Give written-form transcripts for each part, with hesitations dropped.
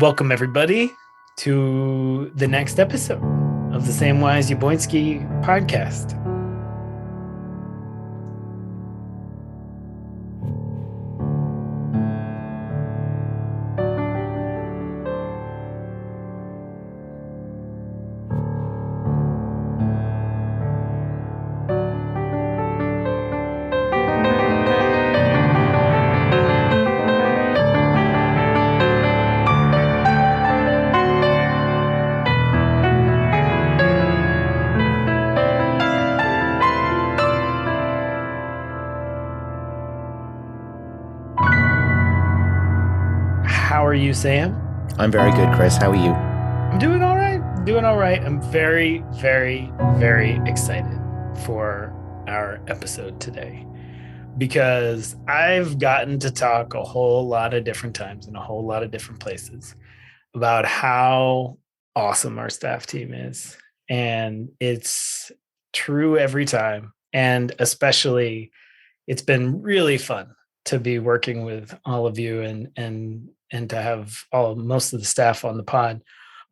Welcome, everybody, to the next episode of the Sam Wise Yaboinski podcast. How are you, Sam? I'm very good, Chris. How are you? I'm doing all right. I'm very, very, very excited for our episode today because I've gotten to talk a whole lot of different times in a whole lot of different places about how awesome our staff team is. And it's true every time. And especially, it's been really fun to be working with all of you and to have most of the staff on the pod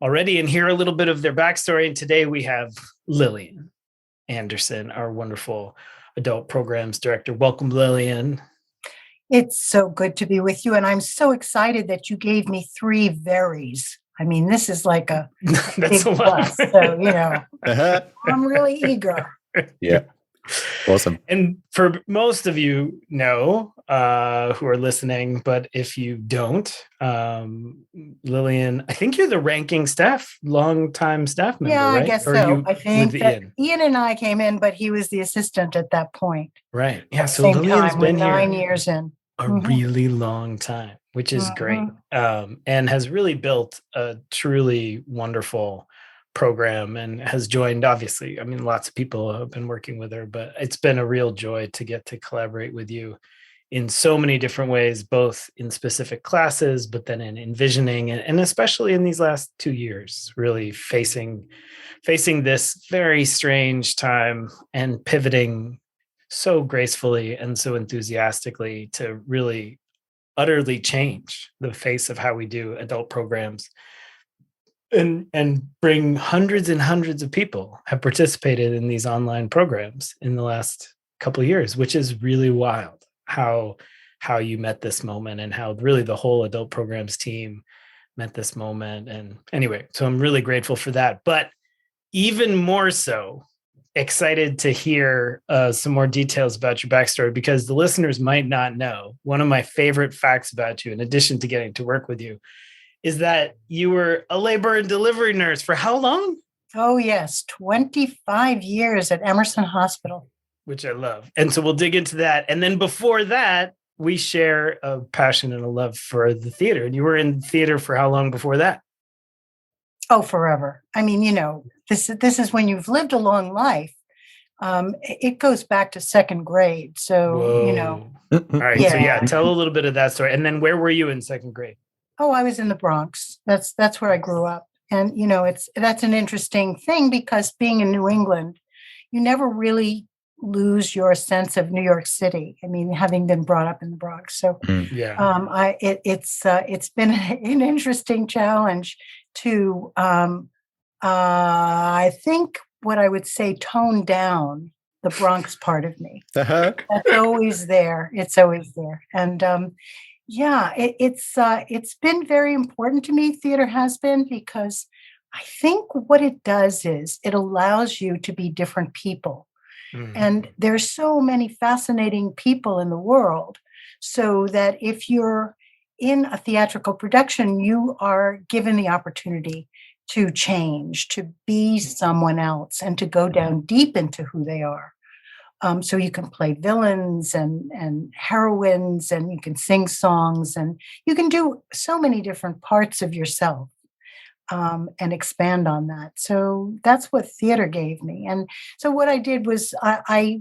already and hear a little bit of their backstory. And today we have Lillian Anderson, our wonderful adult programs director. Welcome, Lillian. It's so good to be with you. And I'm so excited that you gave me 3 verys. I mean, this is like a That's big a lot. plus. So, I'm really eager. Yeah. Awesome. And for most of you know who are listening, but if you don't, Lillian, I think you're the ranking longtime staff member, Yeah, right? I guess Or so. I think that Ian? Ian and I came in, but he was the assistant at that point. Right. Yeah. At the So same Lillian's time, been we're 9 here years in. a really long time, which is great, and has really built a truly wonderful program and has joined, obviously, I mean, lots of people have been working with her, but it's been a real joy to get to collaborate with you in so many different ways, both in specific classes, but then in envisioning and especially in these last 2 years, really facing this very strange time and pivoting so gracefully and so enthusiastically to really utterly change the face of how we do adult programs and bring hundreds and hundreds of people have participated in these online programs in the last couple of years, which is really wild how you met this moment and how really the whole adult programs team met this moment. And anyway, so I'm really grateful for that, but even more so excited to hear some more details about your backstory, because the listeners might not know. One of my favorite facts about you, in addition to getting to work with you, is that you were a labor and delivery nurse for how long? Oh, yes. 25 years at Emerson Hospital. Which I love. And so we'll dig into that. And then before that, we share a passion and a love for the theater. And you were in theater for how long before that? Oh, forever. I mean, this is when you've lived a long life. It goes back to 2nd grade. So, Whoa. All right. Yeah. So yeah, tell a little bit of that story. And then where were you in 2nd grade? Oh, I was in the Bronx. That's where I grew up. And, that's an interesting thing because being in New England, you never really lose your sense of New York City. I mean, having been brought up in the Bronx. So yeah, it's been an interesting challenge to, I think what I would say, tone down the Bronx part of me. That's always there. It's always there. And, it's been very important to me. Theater has been, because I think what it does is it allows you to be different people. And there's so many fascinating people in the world, so that if you're in a theatrical production, you are given the opportunity to change, to be someone else, and to go down deep into who they are. So you can play villains and heroines, and you can sing songs, and you can do so many different parts of yourself, and expand on that. So that's what theater gave me. And so what I did was I've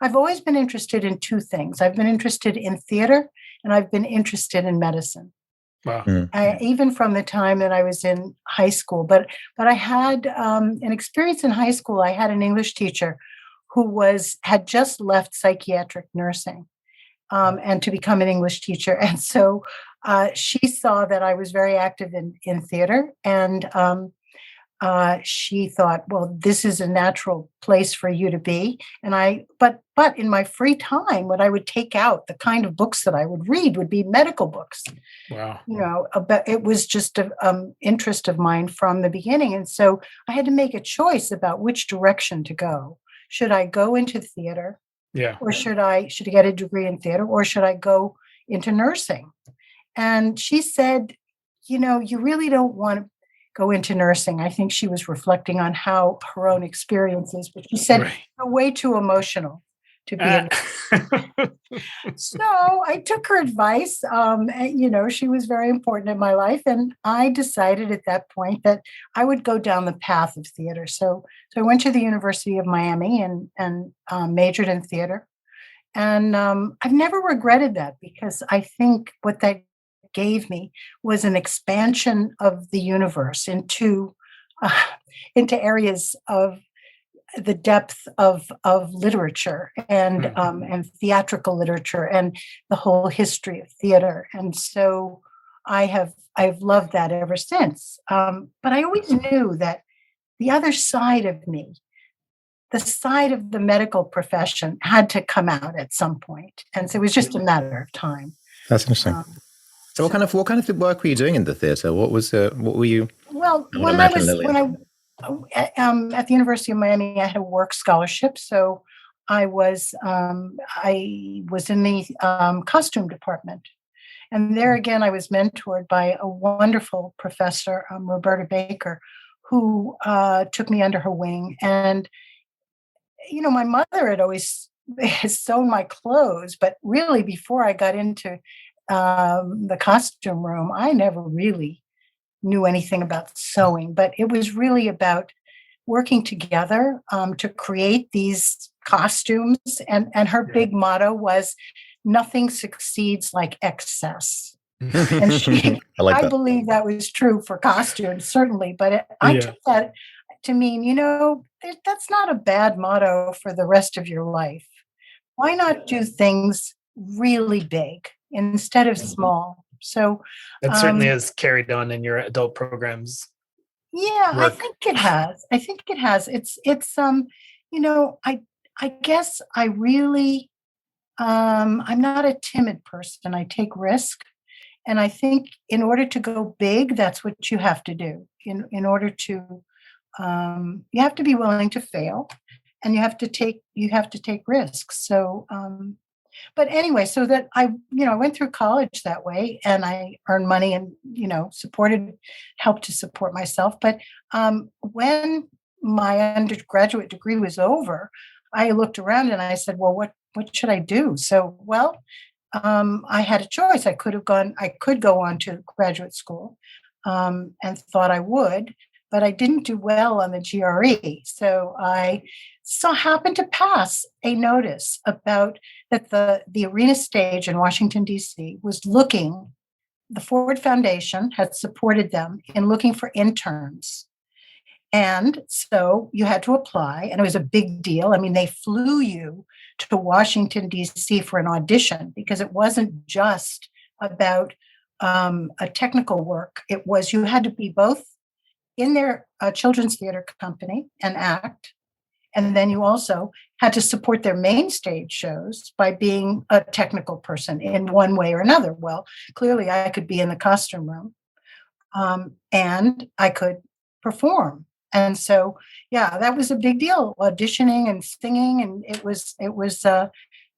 always been interested in 2 things. I've been interested in theater, and I've been interested in medicine. Wow. Even from the time that I was in high school. But I had an experience in high school. I had an English teacher who had just left psychiatric nursing and to become an English teacher. And so she saw that I was very active in theater, and she thought, well, this is a natural place for you to be. And but in my free time, what I would take out, the kind of books that I would read would be medical books. Wow. About it was just an interest of mine from the beginning. And so I had to make a choice about which direction to go. Should I go into theater, Yeah. or should I get a degree in theater, or should I go into nursing? And she said, you really don't want to go into nursing. I think she was reflecting on how her own experiences, but she said, Right. you're way too emotional to be a nurse. So I took her advice. She was very important in my life. And I decided at that point that I would go down the path of theater. So I went to the University of Miami and majored in theater. And I've never regretted that, because I think what that gave me was an expansion of the universe into areas of the depth of literature and theatrical literature and the whole history of theater. And so I've loved that ever since. But I always knew that the other side of me, the side of the medical profession, had to come out at some point, and so it was just a matter of time. That's interesting. So what kind of work were you doing in the theater? What were you? Well, when I at the University of Miami, I had a work scholarship, so I was in the costume department, and there again I was mentored by a wonderful professor, Roberta Baker, who took me under her wing. And my mother had always sewn my clothes, but really before I got into the costume room, I never really knew anything about sewing, but it was really about working together to create these costumes. And her big motto was, nothing succeeds like excess. And I believe that was true for costumes, certainly, but I took that to mean, that's not a bad motto for the rest of your life. Why not do things really big instead of small? So that certainly has carried on in your adult programs. Yeah, work. I think it has. It's I guess I really I'm not a timid person. I take risk. And I think in order to go big, that's what you have to do. In order to you have to be willing to fail, and you have to take risks. So but anyway, so that I went through college that way, and I earned money and, helped to support myself. But when my undergraduate degree was over, I looked around and I said, well, what should I do? So, I had a choice. I could go on to graduate school, and thought I would, but I didn't do well on the GRE. So I happened to pass a notice about that the Arena Stage in Washington, D.C. was looking, the Ford Foundation had supported them in looking for interns. And so you had to apply, and it was a big deal. I mean, they flew you to Washington, D.C. for an audition, because it wasn't just about a technical work. It was, you had to be both in their children's theater company and act, and then you also had to support their main stage shows by being a technical person in one way or another. Well, clearly I could be in the costume room, and I could perform. And so, yeah, that was a big deal, auditioning and singing. And it was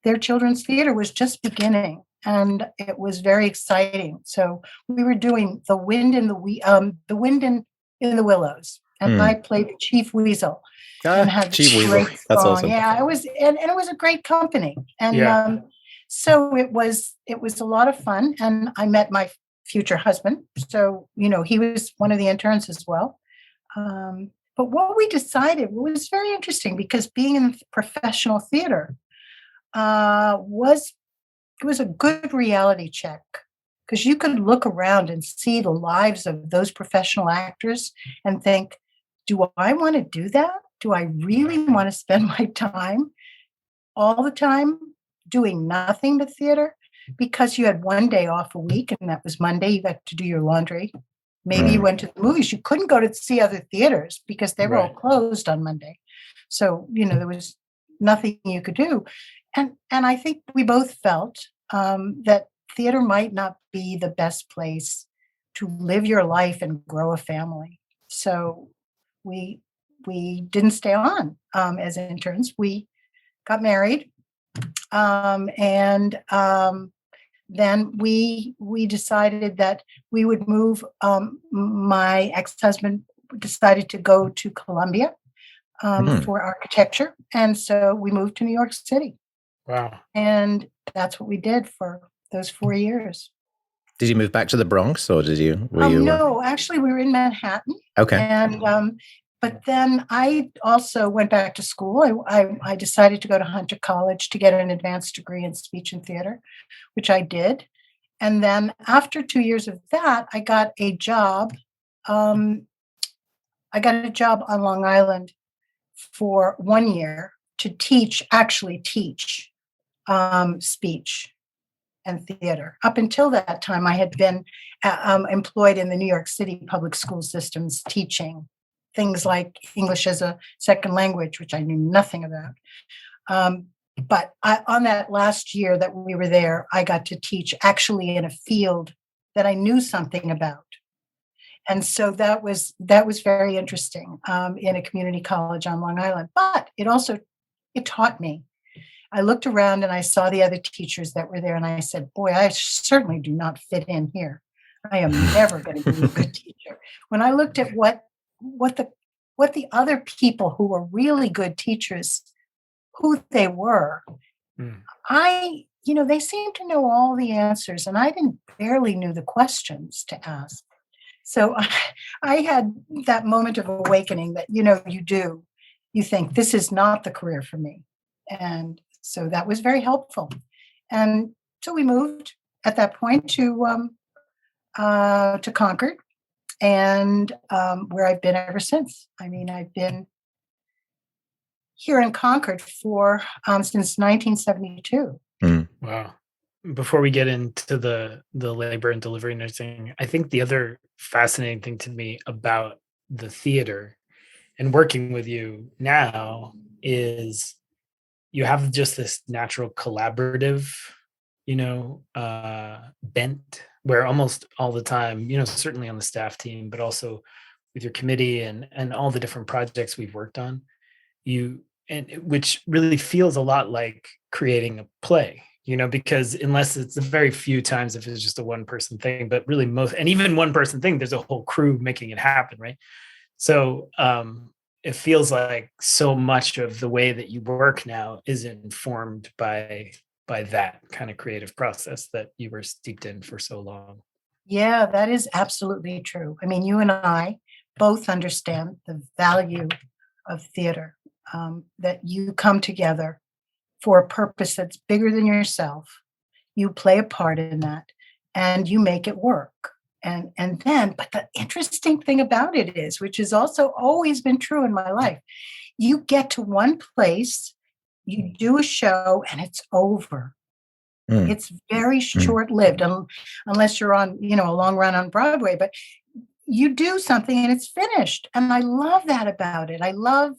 their children's theater was just beginning, and it was very exciting. So we were doing The Wind in the Willows, and I played Chief Weasel. And had Chief this Weasel. great That's song. awesome. Yeah, it was, and it was a great company. And so it was a lot of fun. And I met my future husband. So, he was one of the interns as well. But what we decided was very interesting, because being in professional theater was a good reality check, because you could look around and see the lives of those professional actors and think, do I want to do that? Do I really want to spend my time all the time doing nothing but theater? because you had one day off a week, and that was Monday. You got to do your laundry. Maybe you went to the movies. You couldn't go to see other theaters because they were all closed on Monday. So, there was nothing you could do. And I think we both felt that theater might not be the best place to live your life and grow a family. So we didn't stay on as interns. We got married, and then we decided that we would move. My ex-husband decided to go to Columbia for architecture, and so we moved to New York City. Wow. And that's what we did for those 4 years. Did you move back to the Bronx, or were you? No, actually, we were in Manhattan. Okay. And but then I also went back to school. I decided to go to Hunter College to get an advanced degree in speech and theater, which I did. And then after 2 years of that, I got a job. I got a job on Long Island for 1 year to actually teach speech and theater. Up until that time, I had been employed in the New York City public school systems teaching things like English as a second language, which I knew nothing about. But on that last year that we were there, I got to teach actually in a field that I knew something about. And so that was very interesting in a community college on Long Island. But it taught me. I looked around and I saw the other teachers that were there, and I said, boy, I certainly do not fit in here. I am never going to be a good teacher. When I looked at what the other people who were really good teachers, who they were, they seemed to know all the answers, and I barely knew the questions to ask. So I had that moment of awakening that, you think this is not the career for me. And so that was very helpful. And so we moved at that point to Concord, and where I've been ever since. I mean, I've been here in Concord since 1972. Wow. Before we get into the labor and delivery nursing, I think the other fascinating thing to me about the theater and working with you now is you have just this natural collaborative, bent, where almost all the time, certainly on the staff team, but also with your committee and all the different projects we've worked on, which really feels a lot like creating a play, because unless it's the very few times if it's just a one person thing, but really and even one person thing, there's a whole crew making it happen, right? So it feels like so much of the way that you work now is informed by that kind of creative process that you were steeped in for so long. Yeah, that is absolutely true. I mean, you and I both understand the value of theater, that you come together for a purpose that's bigger than yourself. You play a part in that and you make it work. But the interesting thing about it is, which has also always been true in my life, you get to one place, you do a show, and it's over. It's very short-lived, unless you're on, a long run on Broadway, but you do something and it's finished. And I love that about it. I love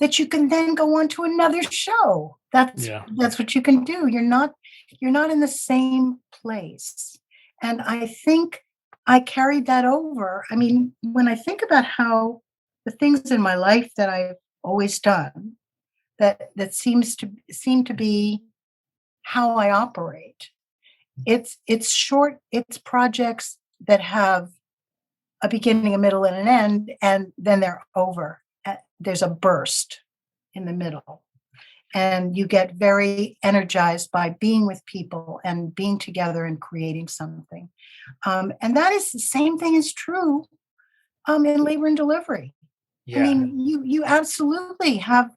that you can then go on to another show. That's what you can do. You're not in the same place. And I think I carried that over. I mean, when I think about how the things in my life that I've always done, that seem to be how I operate. It's projects that have a beginning, a middle, and an end, and then they're over. There's a burst in the middle. And you get very energized by being with people and being together and creating something. And that is the same thing is true in labor and delivery. Yeah. I mean, you absolutely have,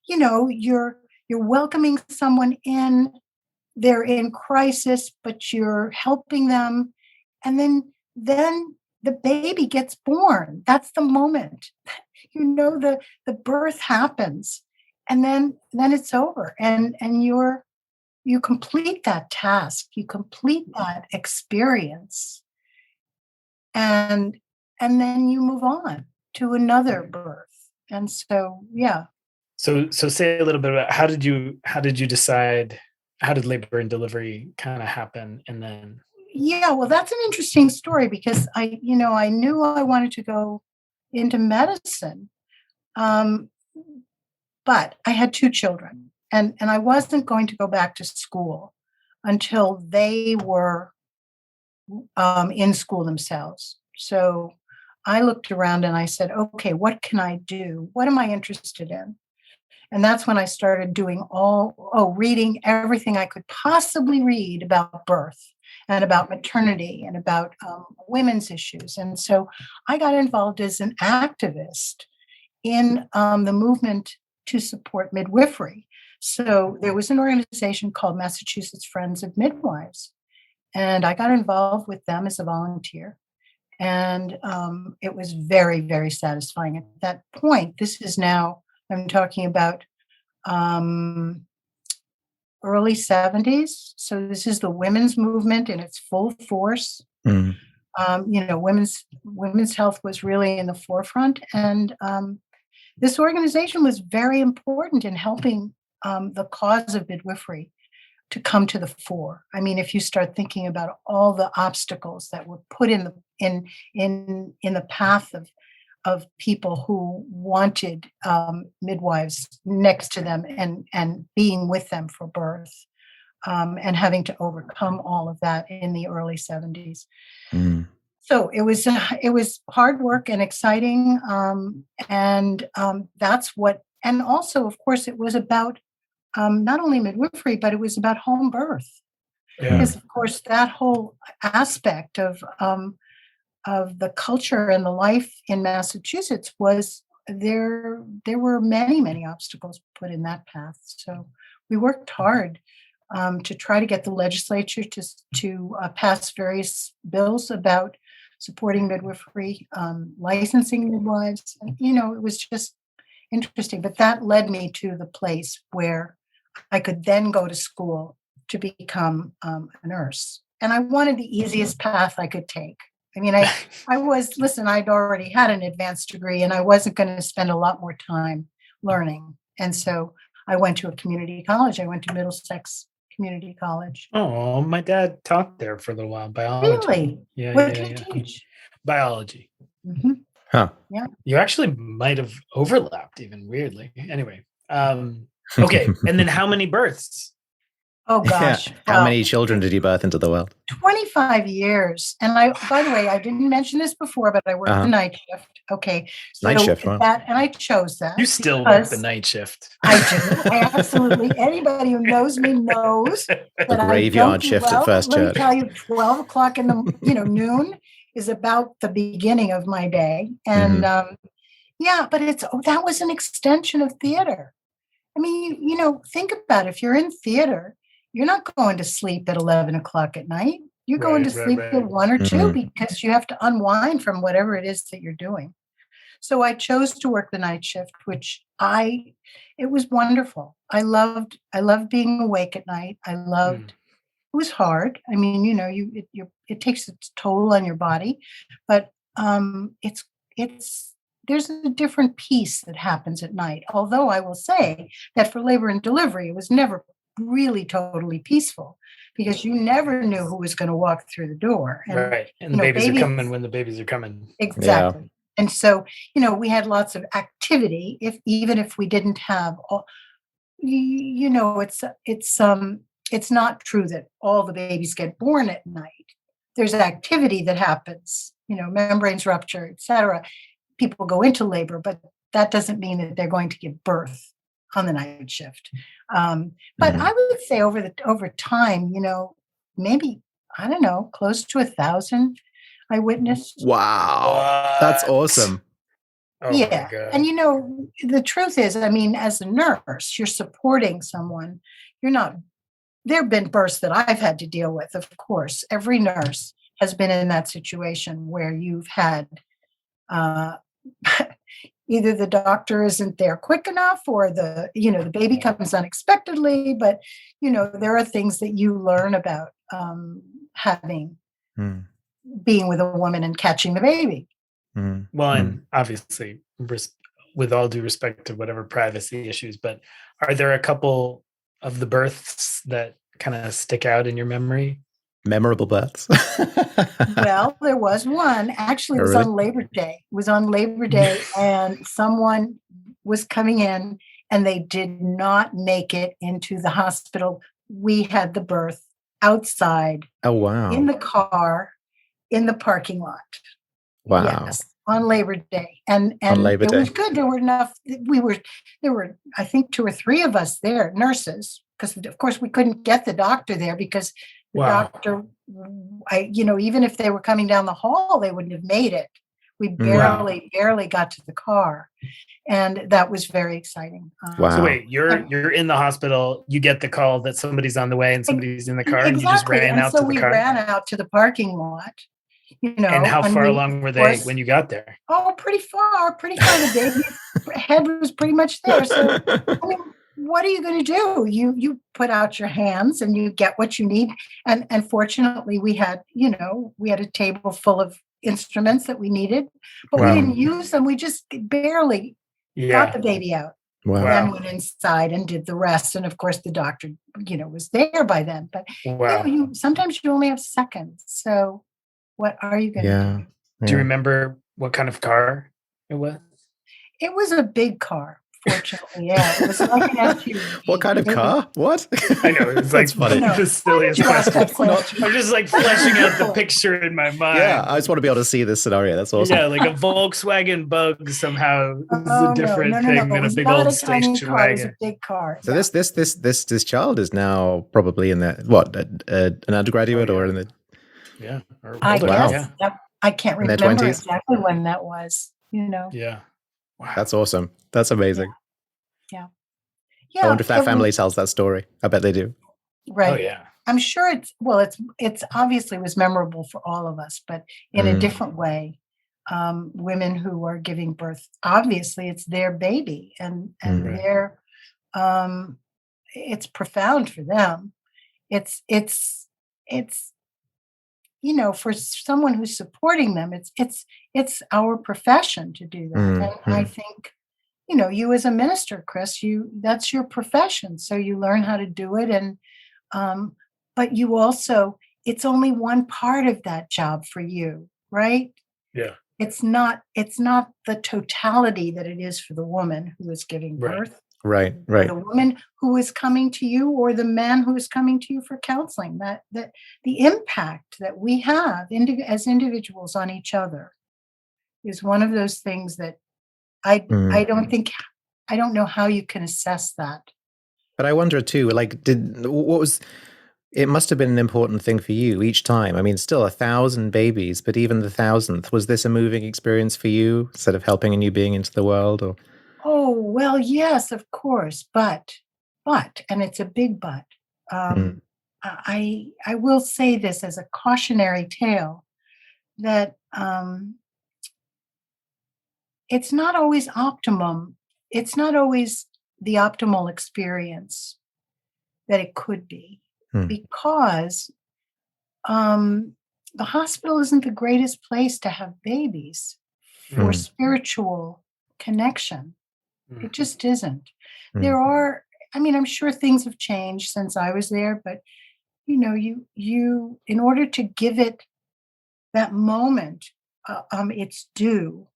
you're welcoming someone in, they're in crisis, but you're helping them. And then the baby gets born. That's the moment. The birth happens. And then it's over. And you're you complete that task, you complete that experience, and then you move on to another birth. And so, yeah. So say a little bit about how did you decide, how did labor and delivery kind of happen? And then Yeah, well, that's an interesting story because I knew I wanted to go into medicine. Um, but I had 2 children, and I wasn't going to go back to school until they were, in school themselves. So I looked around and I said, "Okay, what can I do? What am I interested in?" And that's when I started reading everything I could possibly read about birth and about maternity and about, women's issues. And so I got involved as an activist in, the movement to support midwifery. So there was an organization called Massachusetts Friends of Midwives, and I got involved with them as a volunteer. And it was very, very satisfying at that point. This is now, I'm talking about, um, early 70s. So this is the women's movement in its full force. Mm. Women's health was really in the forefront, and this organization was very important in helping, the cause of midwifery to come to the fore. I mean, if you start thinking about all the obstacles that were put in the path of people who wanted, midwives next to them and being with them for birth, and having to overcome all of that in the early 70s. Mm. So it was hard work and exciting, and that's what. And also, of course, it was about, not only midwifery, but it was about home birth, yeah. because of course that whole aspect of the culture and the life in Massachusetts was there. There were many, many obstacles put in that path. So we worked hard, to try to get the legislature to pass various bills about supporting midwifery, licensing midwives. And, it was just interesting. But that led me to the place where I could then go to school to become, a nurse. And I wanted the easiest path I could take. I mean, I'd already had an advanced degree and I wasn't going to spend a lot more time learning. And so I went to a community college. I went to Middlesex Community College. Oh, my dad taught there for a little while, biology. Really? Yeah, What yeah, did he yeah. teach? Biology. Mhm. Huh. Yeah. You actually might have overlapped even weirdly. Anyway, okay. And then how many births? Oh Yeah. gosh. How Well, many children did you birth into the world? 25 years. And by the way, I didn't mention this before, but I worked the Uh-huh. night shift. Okay. Night So shift, wow. and I chose that You still work the because night shift. I do. I absolutely. Anybody who knows me knows A that I don't graveyard do shift at well. First Let me Church. tell you, 12 o'clock in the noon is about the beginning of my day, and yeah. But that was an extension of theater. I mean, think about it. If you're in theater, you're not going to sleep at 11 o'clock at night. You're going to Right, sleep right, at right. 1 or 2 Mhm. because you have to unwind from whatever it is that you're doing. So I chose to work the night shift, it was wonderful. I loved being awake at night. Mm. It was hard. I mean, it takes its toll on your body, but it's there's a different peace that happens at night. Although I will say that for labor and delivery, it was never really totally peaceful because you never knew who was going to walk through the door. And Right. And the babies are babies. coming when the babies are coming. Yeah. Exactly. And so, we had lots of activity even if we didn't have all, it's not true that all the babies get born at night. There's activity that happens, membranes rupture, etc. People go into labor, but that doesn't mean that they're going to give birth on the night shift. But I would say over time, maybe, I don't know, close to 1,000 I witnessed. Wow. That's What? awesome. Oh my Yeah. God. And the truth is, I mean, as a nurse, you're supporting someone. You're not, there have been births that I've had to deal with, of course. Every nurse has been in that situation where you've had, either the doctor isn't there quick enough, or the baby comes unexpectedly. But there are things that you learn about having Mm. being with a woman and catching the baby. Mm. Well, and obviously, with all due respect to whatever privacy issues, but are there a couple of the births that kind of stick out in your memory? Memorable births. Well, there was one. Actually, it was Really? on Labor Day. It was on Labor Day, and someone was coming in, and they did not make it into the hospital. We had the birth outside Oh, wow. in the car in the parking lot. Wow. Yes, on Labor Day. And On Labor it was Day. good. There were enough. There were, I think, 2 or 3 of us there, nurses, because of course we couldn't get the doctor there, because the Wow. doctor, even if they were coming down the hall, they wouldn't have made it. We Wow. barely got to the car. And that was very exciting. Wow. So wait, you're in the hospital, you get the call that somebody's on the way and somebody's in the car, and you just Exactly. ran And out so to the we car? ran out to the parking lot, And how and far we, along were of they course, when you got there? oh, pretty far. The baby's head was pretty much there. So, I mean, what are you going to do? You put out your hands and you get what you need. And fortunately, we had a table full of instruments that we needed, but we Wow. didn't use them. We just barely got Yeah. the baby out. Wow. Then went inside and did the rest. And of course, the doctor, was there by then. But Wow. sometimes you only have seconds. So, what are you going to Yeah. do? Do you remember what kind of car it was? It was a big car, fortunately. Yeah, it was like an SUV. What kind of car? What? I know, it's like That's funny. the silliest You ask question. that question? I'm just like fleshing out the picture in my mind. Yeah, I just want to be able to see this scenario. That's awesome. Yeah, like a Volkswagen Bug somehow is Oh, a different no. thing It than a was big not old a tiny station car. It was a wagon. big car. So Yeah. this child is now probably in an undergraduate Oh, yeah. or in the Yeah, or I older. guess Yeah. I can't In their remember 20s? exactly when that was. Yeah. Wow. That's awesome. That's amazing. Yeah. I wonder if that it family was- tells that story. I bet they do. right. Oh yeah. I'm sure it's obviously was memorable for all of us, but in a different way. Women who are giving birth, obviously it's their baby, and Right. they're it's profound for them. It's for someone who's supporting them, it's our profession to do that. And I think you as a minister, Chris, that's your profession, so you learn how to do it. And but you also, it's only one part of that job for you, right? Yeah. It's not the totality that it is for the woman who is giving Right. birth, Right. or Right. the woman who is coming to you, or the man who is coming to you for counseling. That the impact that we have as individuals on each other is one of those things that I don't know how you can assess that. But I wonder too, like, it must have been an important thing for you each time. I mean, still 1,000 babies, but even the 1,000th, was this a moving experience for you, instead of helping and you being into the world? Or Oh, well, yes, of course, but, and it's a big but. I will say this as a cautionary tale, that it's not always optimum. It's not always the optimal experience that it could be, because the hospital isn't the greatest place to have babies for spiritual connection. It just isn't. There are, I'm sure things have changed since I was there, but you in order to give it that moment, its due,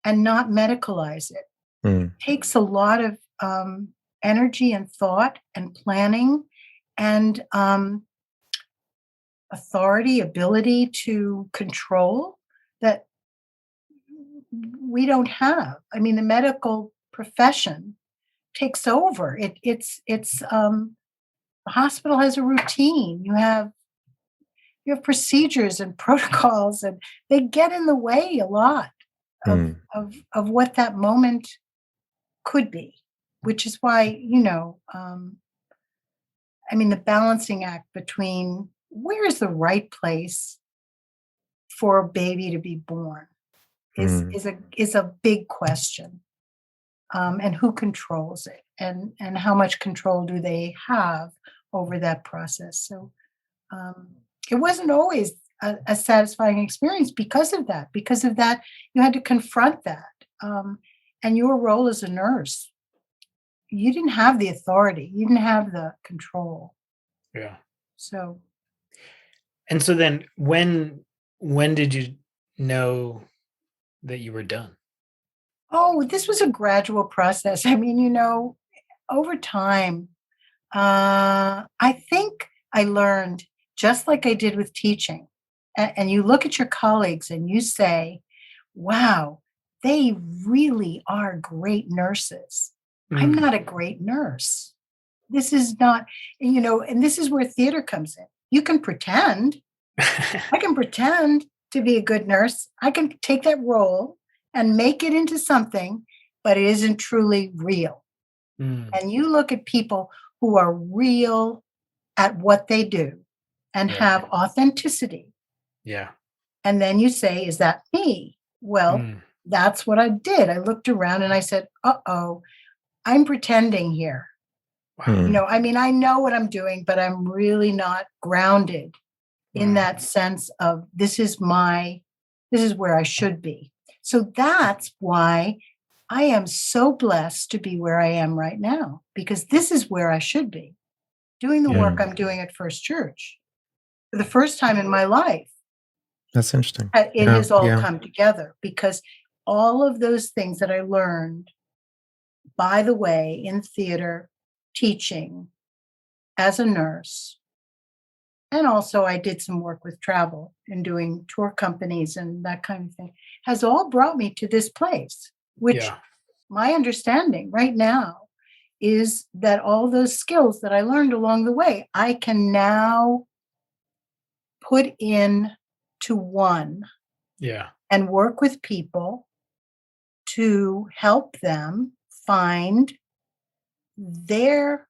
and not medicalize it, takes a lot of energy and thought and planning, and authority, ability to control, that we don't have. The medical profession takes over. The hospital has a routine. You have procedures and protocols, and they get in the way a lot of what that moment could be, which is why, the balancing act between where is the right place for a baby to be born is a big question. And who controls it, and how much control do they have over that process? So it wasn't always a satisfying experience because of that. Because of that, you had to confront that. And your role as a nurse, you didn't have the authority, you didn't have the control. Yeah. So, And so then when did you know that you were done? oh, this was a gradual process. I mean, over time, I think I learned, just like I did with teaching. And you look at your colleagues and you say, wow, they really are great nurses. I'm Mm. not a great nurse. This is not, and this is where theater comes in. You can pretend. I can pretend to be a good nurse. I can take that role and make it into something, but it isn't truly real. Mm. And you look at people who are real at what they do and Yeah. have authenticity. Yeah. And then you say, is that me? Well, that's what I did. I looked around and I said, uh-oh, I'm pretending here. Wow. I mean, I know what I'm doing, but I'm really not grounded in that sense of this is where I should be. So that's why I am so blessed to be where I am right now, because this is where I should be, doing the work I'm doing at First Church. For the first time in my life, That's interesting. it has all come together, because all of those things that I learned, by the way, in theater, teaching, as a nurse, and also I did some work with travel and doing tour companies and that kind of thing, has all brought me to this place, which my understanding right now is that all those skills that I learned along the way, I can now put in to one and work with people to help them find their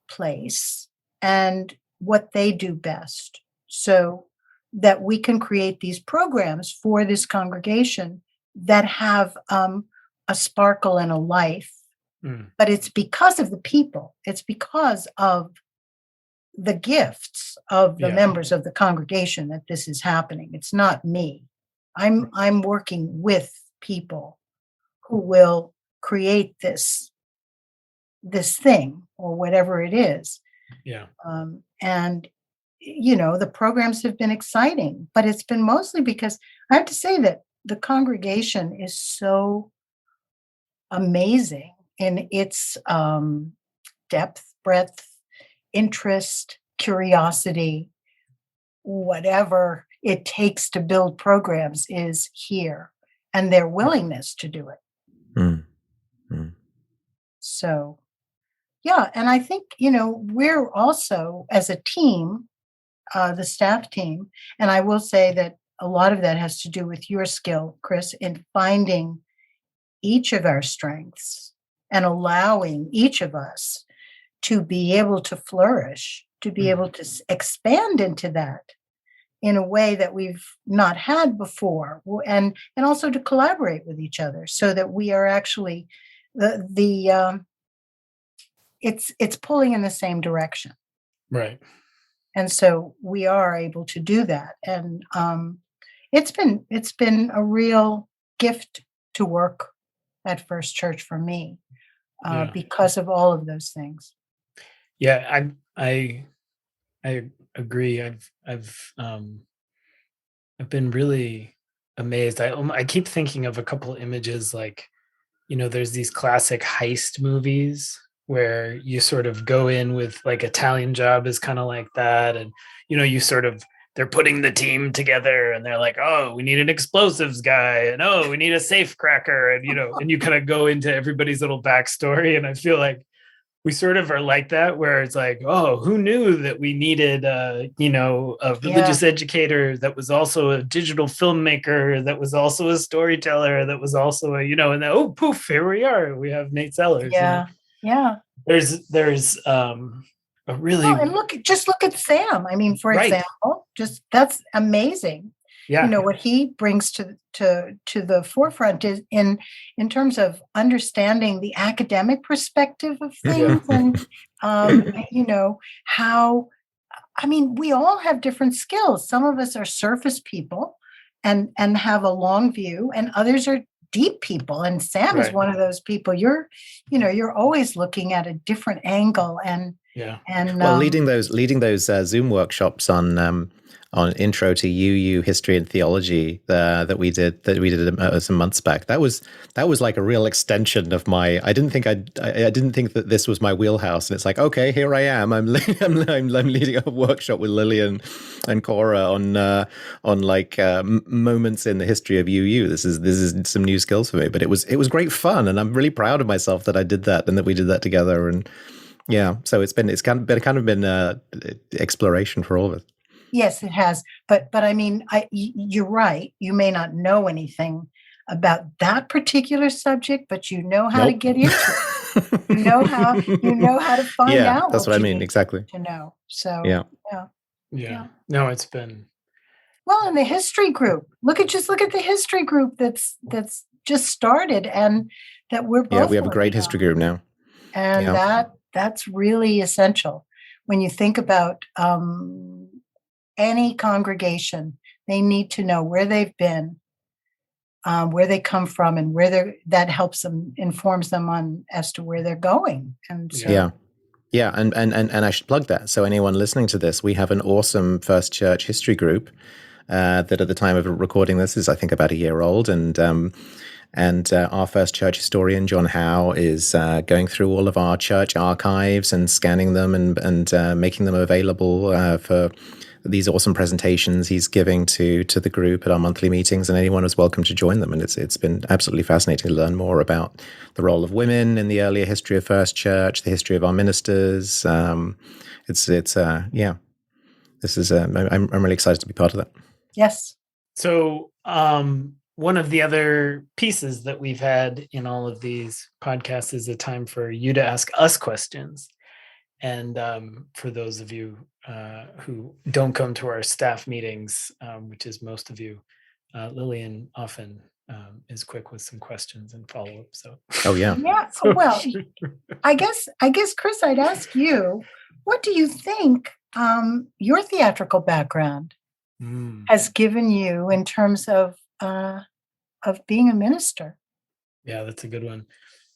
place and what they do best, so that we can create these programs for this congregation that have a sparkle and a life. But it's because of the people. It's because of the gifts of the members of the congregation that this is happening. It's not me. I'm working with people who will create this thing, or whatever it is. And the programs have been exciting, but it's been mostly because I have to say that the congregation is so amazing in its depth, breadth, interest, curiosity. Whatever it takes to build programs is here, and their willingness to do it. So, yeah, and I think, we're also, as a team, the staff team, and I will say that a lot of that has to do with your skill, Chris, in finding each of our strengths and allowing each of us to be able to flourish, to be able to expand into that in a way that we've not had before, and also to collaborate with each other, so that we are actually it's pulling in the same direction. Right. And so we are able to do that. And it's been a real gift to work at First Church for me, because of all of those things. Yeah, I agree. I've been really amazed. I keep thinking of a couple images, like, there's these classic heist movies where you sort of go in with, like, Italian Job is kind of like that, and they're putting the team together and they're like, oh, we need an explosives guy, and oh, we need a safe cracker, and and you kind of go into everybody's little backstory, and I feel like we sort of are like that, where it's like, oh, who knew that we needed a religious educator that was also a digital filmmaker, that was also a storyteller, that was also and then, oh, poof, here we are, we have Nate Sellers. There's a really and look at Sam. I mean, for example, just that's amazing. Yeah. what he brings to the forefront is in terms of understanding the academic perspective of things, and how, I mean, we all have different skills. Some of us are surface people and have a long view, and others are deep people. And Sam is one of those people. You're always looking at a different angle, and well, leading those Zoom workshops on intro to UU history and theology that we did some months back. That was like a real extension of my. I didn't think that this was my wheelhouse, and it's like, okay, here I am. I'm leading a workshop with Lillian and Cora on moments in the history of UU. This is some new skills for me, but it was great fun, and I'm really proud of myself that I did that and that we did that together. And yeah, so it's been exploration for all of us. Yes, it has. But I mean, you're right. You may not know anything about that particular subject, but you know how to get into it. You know how to find out. Yeah, that's what I mean. Exactly. To know. So yeah. No, it's been well in the history group. Look at the history group that's just started, and that we're both. Yeah, we have a great history group now, and that's really essential when you think about. Any congregation, they need to know where they've been, where they come from, and that helps them, informs them as to where they're going. And so, and I should plug that. So anyone listening to this, we have an awesome First Church history group that at the time of recording this is, I think, about a year old, and our First Church historian, John Howe, is going through all of our church archives and scanning them and making them available for these awesome presentations he's giving to the group at our monthly meetings, and anyone is welcome to join them. And it's been absolutely fascinating to learn more about the role of women in the earlier history of First Church, the history of our ministers. I'm really excited to be part of that. Yes. So one of the other pieces that we've had in all of these podcasts is a time for you to ask us questions. And for those of you who don't come to our staff meetings, which is most of you, Lillian often is quick with some questions and follow-up. So, yeah. Well, I guess, Chris, I'd ask you, what do you think your theatrical background has given you in terms of being a minister? Yeah, that's a good one.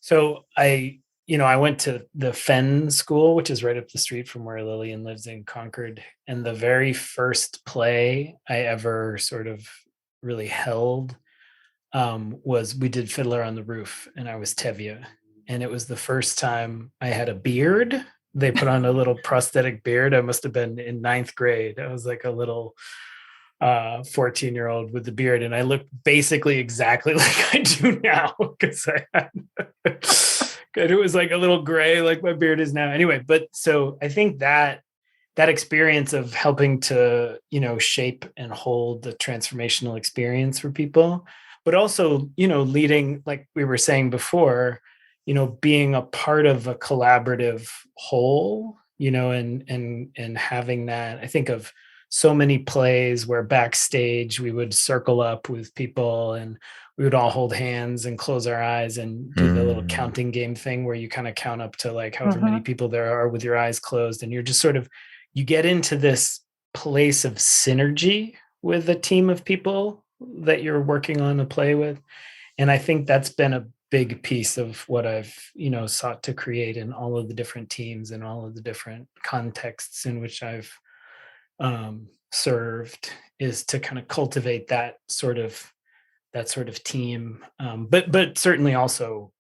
So I went to the Fenn School, which is right up the street from where Lillian lives in Concord. And the very first play I ever sort of really held was we did Fiddler on the Roof, and I was Tevye. And it was the first time I had a beard. They put on a little prosthetic beard. I must have been in 9th grade. I was like a little 14-year-old with the beard, and I looked basically exactly like I do now because I had it was like a little gray like my beard is now. Anyway, but so I think that experience of helping to shape and hold the transformational experience for people, but also leading, like we were saying before, being a part of a collaborative whole, and having that. I think of so many plays where backstage we would circle up with people and we would all hold hands and close our eyes and do the little counting game thing where you kind of count up to like however many people there are with your eyes closed. And you're just sort of, you get into this place of synergy with a team of people that you're working on a play with. And I think that's been a big piece of what I've, sought to create in all of the different teams and all of the different contexts in which I've served, is to kind of cultivate that sort of team, but certainly also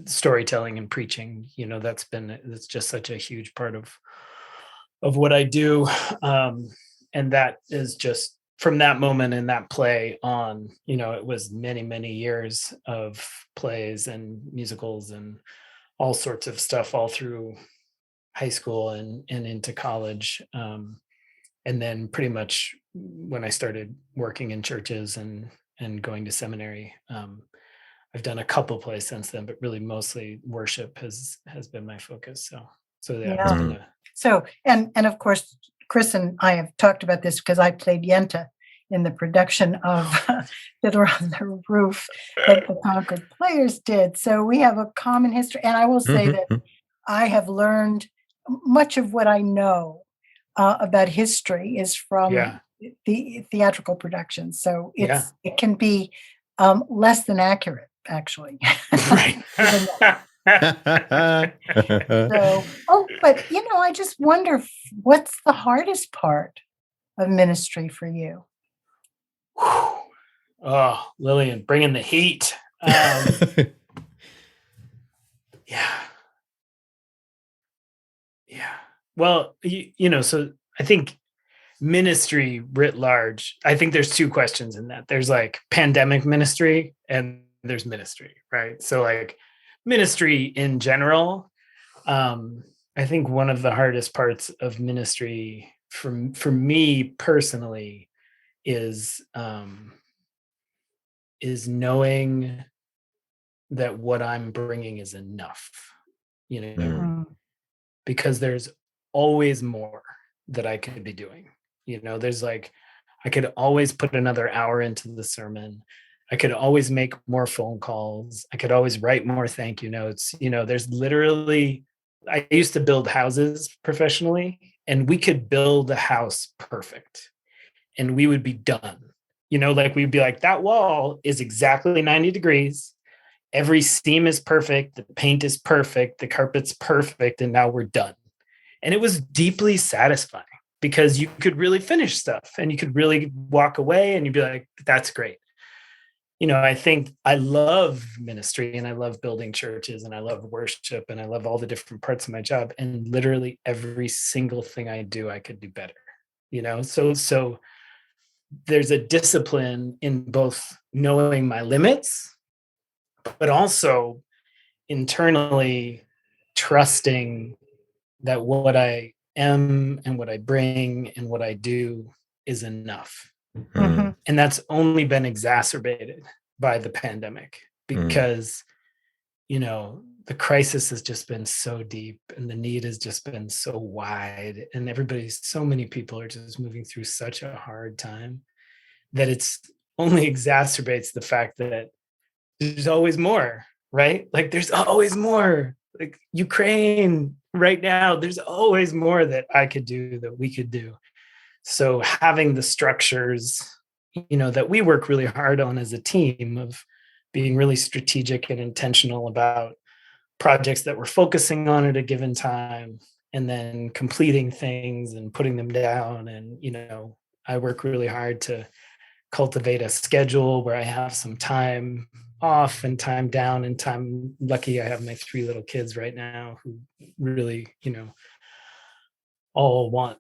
storytelling and preaching. That's just such a huge part of what I do, and that is just from that moment in that play on. It was many years of plays and musicals and all sorts of stuff all through high school and into college. And then pretty much when I started working in churches and going to seminary, I've done a couple plays since then, but really mostly worship has been my focus. So yeah. So, and of course, Chris and I have talked about this because I played Yenta in the production of Fiddler on the Roof that the Concord Players did. So we have a common history. And I will say that I have learned much of what I know about history is from the theatrical production. So it can be less than accurate, actually. Right. So, but I just wonder what's the hardest part of ministry for you? Oh, Lillian, bringing the heat. Yeah. Well, so I think ministry writ large, I think there's two questions in that. There's like pandemic ministry and there's ministry, right? So like ministry in general, I think one of the hardest parts of ministry for me personally is knowing that what I'm bringing is enough, because there's always more that I could be doing. There's like, I could always put another hour into the sermon. I could always make more phone calls. I could always write more thank you notes. There's literally, I used to build houses professionally, and we could build a house perfect and we would be done. Like we'd be like, that wall is exactly 90 degrees. Every seam is perfect. The paint is perfect. The carpet's perfect. And now we're done. And it was deeply satisfying because you could really finish stuff and you could really walk away and you'd be like, that's great. I think I love ministry and I love building churches and I love worship and I love all the different parts of my job. And literally every single thing I do, I could do better, So there's a discipline in both knowing my limits, but also internally trusting that what I am and what I bring and what I do is enough. Mm-hmm. And that's only been exacerbated by the pandemic because, the crisis has just been so deep and the need has just been so wide and so many people are just moving through such a hard time that it's only exacerbates the fact that there's always more, right? Like there's always more. Like Ukraine right now, there's always more that I could do, that we could do. So having the structures, that we work really hard on as a team of being really strategic and intentional about projects that we're focusing on at a given time and then completing things and putting them down. And, I work really hard to cultivate a schedule where I have some time off and time down and time. Lucky I have my 3 little kids right now who really, all want,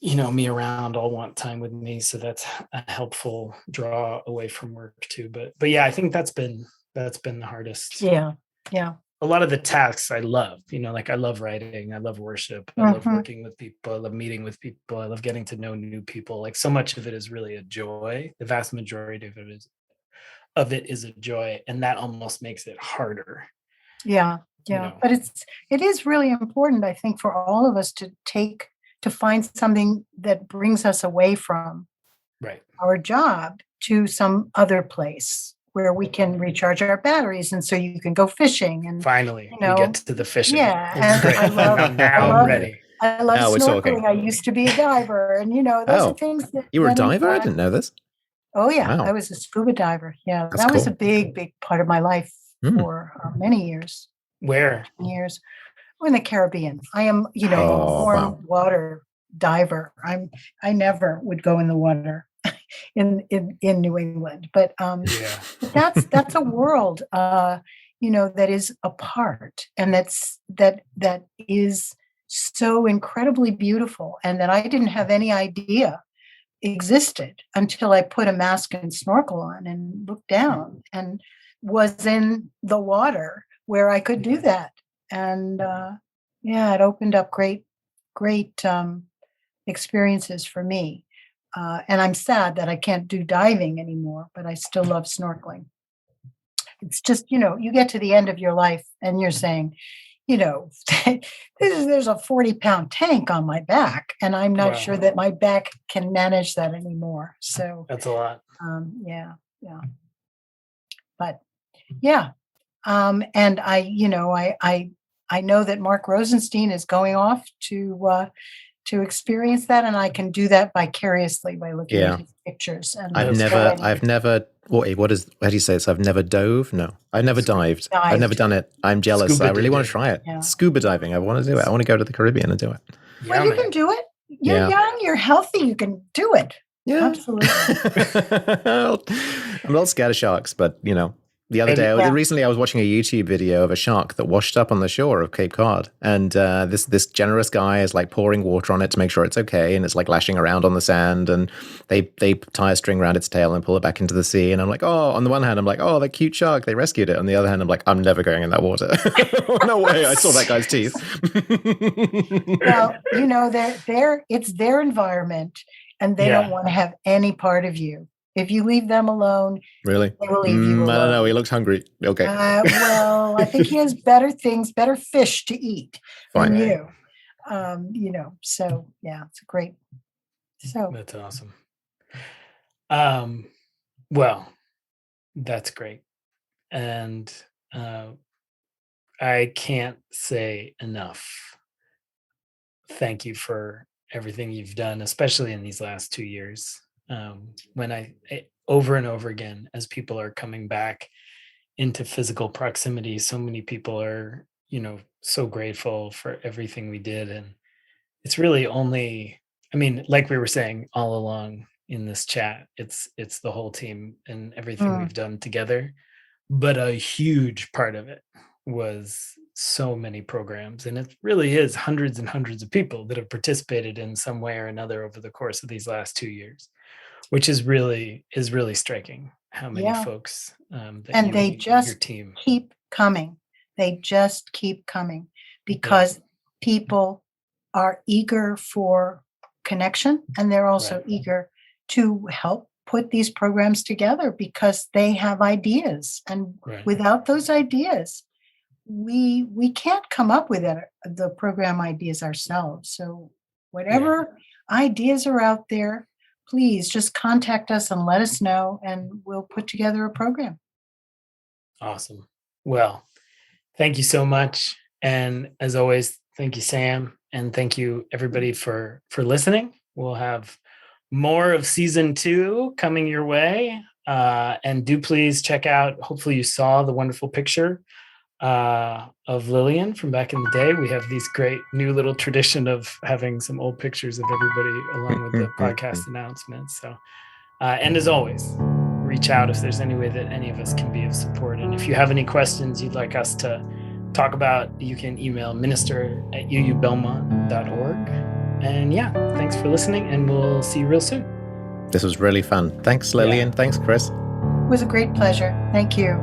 me around, all want time with me. So that's a helpful draw away from work too. But yeah, I think that's been the hardest. Yeah. Yeah. A lot of the tasks I love, like I love writing, I love worship, I love working with people, I love meeting with people, I love getting to know new people. Like so much of it is really a joy. The vast majority of it is a joy, and that almost makes it harder. Yeah. Yeah. But it is really important, I think, for all of us to find something that brings us away from our job to some other place where we can recharge our batteries, and so you can go fishing. And finally, we get to the fishing. Yeah, and great. I'm ready. I love snorkeling. I used to be a diver, and those are things that you were a diver. I didn't know this. Oh yeah, wow. I was a scuba diver. Yeah, That's that was cool. a big part of my life for many years. Where? Years. In the Caribbean. I am, a warm water diver. I never would go in the water in New England, but that's a world, that is apart, and that is so incredibly beautiful, and that I didn't have any idea existed until I put a mask and snorkel on and looked down and was in the water where I could do that. And it opened up great experiences for me. And I'm sad that I can't do diving anymore, but I still love snorkeling. It's just, you get to the end of your life and you're saying, there's a 40-pound tank on my back, and I'm not sure that my back can manage that anymore. So that's a lot. Yeah. But yeah. And I know that Mark Rosenstein is going off to experience that, and I can do that vicariously by looking at his pictures. And I've never. How do you say this? I've never dove. No, I've never dived. I've never done it. I'm jealous. Scuba I really want to try it. Yeah. Scuba diving. I want to do it. I want to go to the Caribbean and do it. Well, you can do it. You're young. You're healthy. You can do it. Yeah, absolutely. I'm a little scared of sharks, but the other day, recently, I was watching a YouTube video of a shark that washed up on the shore of Cape Cod, and this generous guy is like pouring water on it to make sure it's okay, and it's like lashing around on the sand, and they tie a string around its tail and pull it back into the sea. And I'm like, oh, on the one hand, I'm like, oh, that cute shark, they rescued it. On the other hand, I'm like, I'm never going in that water. No way! I saw that guy's teeth. Well, it's their environment, and they don't want to have any part of you. If you leave them alone, really, they will leave you alone. I don't know. He looks hungry. Okay. Well, I think he has better fish to eat than you. So yeah, it's great. So that's awesome. Well, that's great, and I can't say enough. Thank you for everything you've done, especially in these last 2 years. When over and over again, as people are coming back into physical proximity, so many people are, so grateful for everything we did. And it's really only, like we were saying all along in this chat, it's the whole team and everything we've done together. But a huge part of it was so many programs. And it really is hundreds and hundreds of people that have participated in some way or another over the course of these last 2 years. Which is really striking how many folks and they just keep coming. They just keep coming because people are eager for connection, and they're also eager to help put these programs together because they have ideas. And without those ideas, we can't come up with the program ideas ourselves. So whatever ideas are out there, please just contact us and let us know, and we'll put together a program. Awesome. Well, thank you so much. And as always, thank you, Sam. And thank you, everybody, for listening. We'll have more of season 2 coming your way. And do please check out, hopefully you saw the wonderful picture of Lillian from back in the day. We have these great new little tradition of having some old pictures of everybody along with the podcast announcements. So, and as always, reach out if there's any way that any of us can be of support. And if you have any questions you'd like us to talk about, you can email minister@uubelmont.org. And thanks for listening, and we'll see you real soon. This was really fun. Thanks, Lillian. Thanks, Chris. It was a great pleasure. Thank you.